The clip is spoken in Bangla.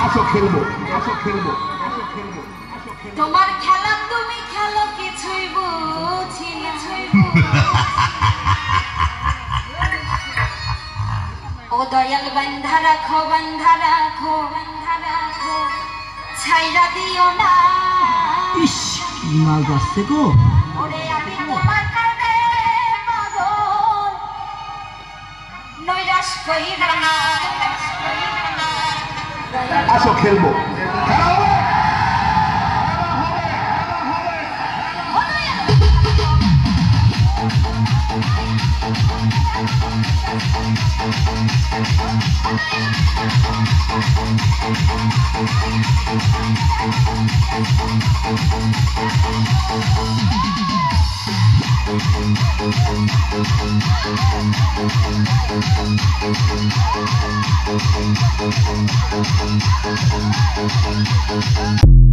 আসো খেলবো। তোমার খেলা তুমি খেলো কিছুই বুঝি না। ও দয়াল বান্ধা রাখো ছাইরা দিও না। ইস কি মাল যাচ্ছে গো। ওরে আমি তোমার কারণে পাগল, নৈরাশ কইরা না। আসো খেলবো। Thank you.